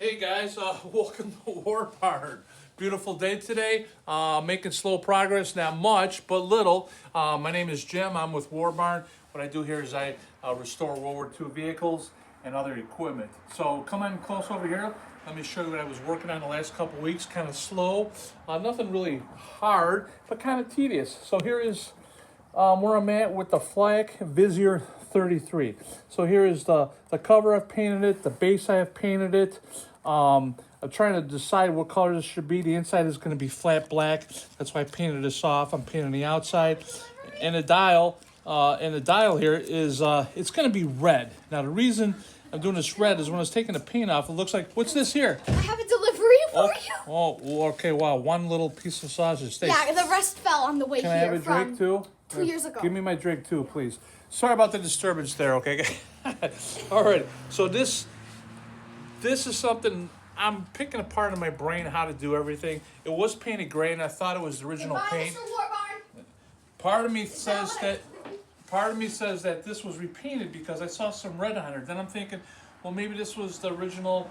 Hey guys, welcome to Warbarn. Beautiful day today. Making slow progress, not much, but little. My name is Jim. I'm with Warbarn. What I do here is I restore World War II vehicles and other equipment. So come on close over here. Let me show you what I was working on the last couple weeks. Kind of slow, nothing really hard, but kind of tedious. So here is where I'm at with the Flak Visier 33. So here is the cover. I've painted it. The base I have painted it. I'm trying to decide what color this should be. The inside is going to be flat black. That's why I painted this off. I'm painting the outside. And the dial here is it's going to be red. Now the reason I'm doing this red is when I was taking the paint off, it looks like, what's this here? I have a delivery for you. Oh, okay, wow, one little piece of sausage. Yeah, the rest fell on the way Can here. I have a drink too? 2 years ago. Give me my drink too, please. Sorry about the disturbance there, okay? All right, so this is something I'm picking apart in my brain how to do everything. It was painted gray, and I thought it was the original paint. Mr. Warbarn. Part of me says that this was repainted because I saw some red on it. Then I'm thinking, well, maybe this was the original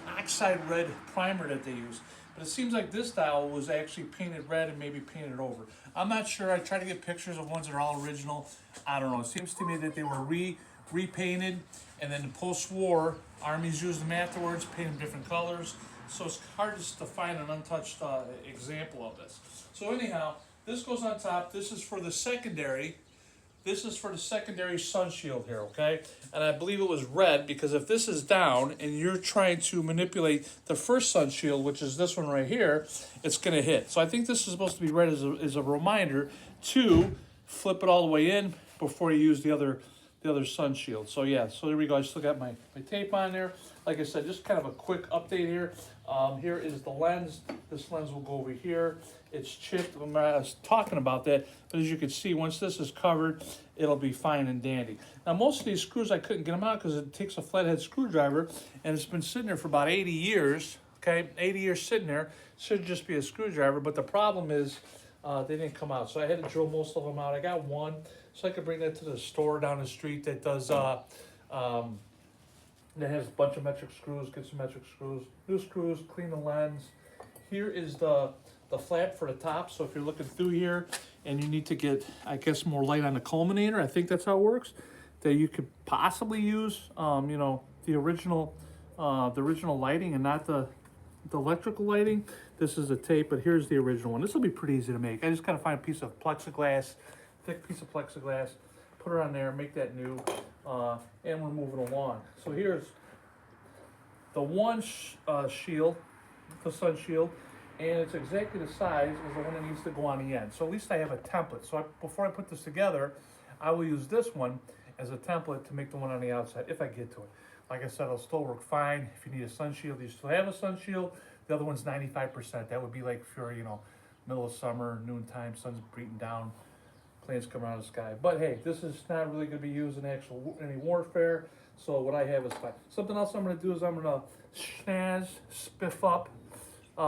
oxide red primer that they used. But it seems like this dial was actually painted red and maybe painted over. I'm not sure. I tried to get pictures of ones that are all original. I don't know. It seems to me that they were repainted, and then the post-war armies used them afterwards, painted them different colors. So it's hard just to find an untouched example of this. So anyhow, this goes on top. This is for the secondary. This is for the secondary sun shield here, okay? And I believe it was red because if this is down and you're trying to manipulate the first sun shield, which is this one right here, it's going to hit. So I think this is supposed to be red as a reminder to flip it all the way in before you use the other sun shield. So yeah, so there we go. I still got my tape on there. Like I said, just kind of a quick update here. Here is the lens. This lens will go over here. It's chipped. I was talking about that, but as you can see, once this is covered, it'll be fine and dandy. Now, most of these screws, I couldn't get them out because it takes a flathead screwdriver, and it's been sitting there for about 80 years, okay? 80 years sitting there. Should just be a screwdriver, but the problem is they didn't come out, so I had to drill most of them out. I got one, so I could bring that to the store down the street that does that has a bunch of metric screws. Get some metric screws, new screws, clean the lens. Here is the flap for the top. So if you're looking through here and you need to get, I guess, more light on the culminator, I think that's how it works. That you could possibly use, you know, the original lighting and not the electrical lighting. This is the tape, but here's the original one. This will be pretty easy to make. I just gotta find a piece of plexiglass, thick piece of plexiglass, put it on there, make that new, and we're moving along. So here's the one shield, the sun shield, and it's exactly the size as the one that needs to go on the end. So at least I have a template. So before I put this together, I will use this one as a template to make the one on the outside, if I get to it. Like I said, it'll still work fine. If you need a sun shield, you still have a sun shield. The other one's 95%. That would be like if you're, you know, middle of summer, noontime, sun's beating down, planes come out of the sky. But hey, this is not really going to be used in any warfare. So what I have is fine. Something else I'm going to do is I'm going to spiff up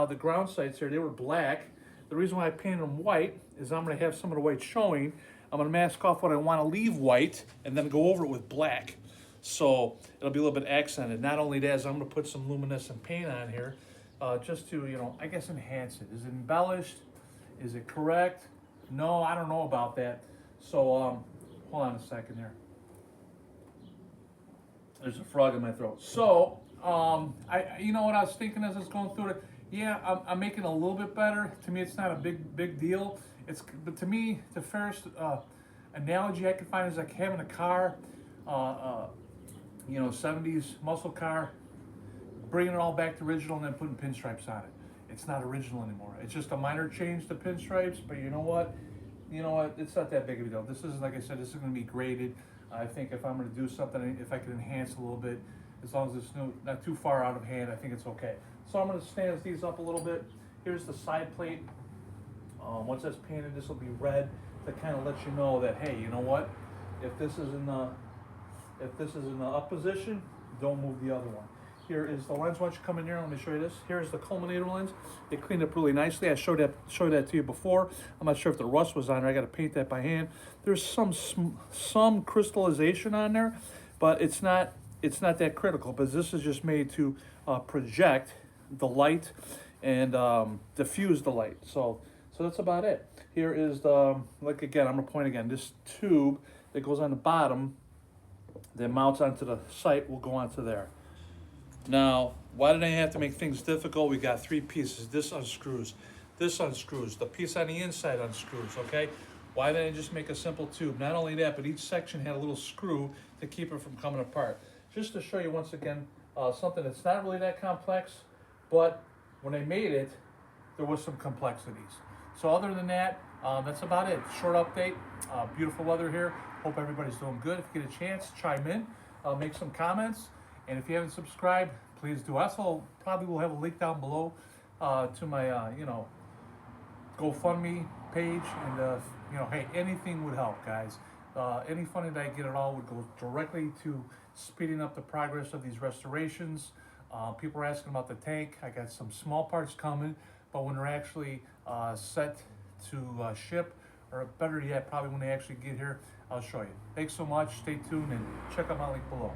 the ground sights here. They were black. The reason why I painted them white is I'm going to have some of the white showing. I'm going to mask off what I want to leave white and then go over it with black. So it'll be a little bit accented. Not only that, is I'm going to put some luminescent paint on here just to, you know, I guess enhance it. Is it embellished? Is it correct? No, I don't know about that. So hold on a second here. There's a frog in my throat. So you know what I was thinking as I was going through it? Yeah, I'm making it a little bit better. To me, it's not a big deal. But to me, the fairest analogy I can find is like having a car, you know, 70s muscle car, bringing it all back to original and then putting pinstripes on it. It's not original anymore. It's just a minor change to pinstripes, but you know what? It's not that big of a deal. This is, like I said, this is going to be graded. I think if I'm going to do something, if I can enhance a little bit, as long as it's not too far out of hand, I think it's okay. So I'm going to stand these up a little bit. Here's the side plate. Once that's painted, this will be red to kind of let you know that, hey, you know what? If this is in the up position, don't move the other one. Here is the lens. Why don't you come in here? Let me show you this. Here's the culminator lens. They cleaned up really nicely. I showed that to you before. I'm not sure if the rust was on there. I got to paint that by hand. There's some crystallization on there, but it's not it's not that critical, but this is just made to project the light and diffuse the light. So that's about it. Here is the, like again, I'm gonna point again, this tube that goes on the bottom that mounts onto the sight will go onto there. Now, why did I have to make things difficult? We got 3 pieces. This unscrews, the piece on the inside unscrews, okay? Why didn't I just make a simple tube? Not only that, but each section had a little screw to keep it from coming apart. Just to show you once again, something that's not really that complex, but when I made it, there was some complexities. So other than that, that's about it. Short update, beautiful weather here. Hope everybody's doing good. If you get a chance, chime in, make some comments. And if you haven't subscribed, please do. Also, probably will have a link down below to my, GoFundMe page. And, hey, anything would help, guys. Any funding that I get at all would go directly to speeding up the progress of these restorations. People are asking about the tank. I got some small parts coming, but when they're actually set to ship, or better yet, probably when they actually get here, I'll show you. Thanks so much. Stay tuned and check out my link below.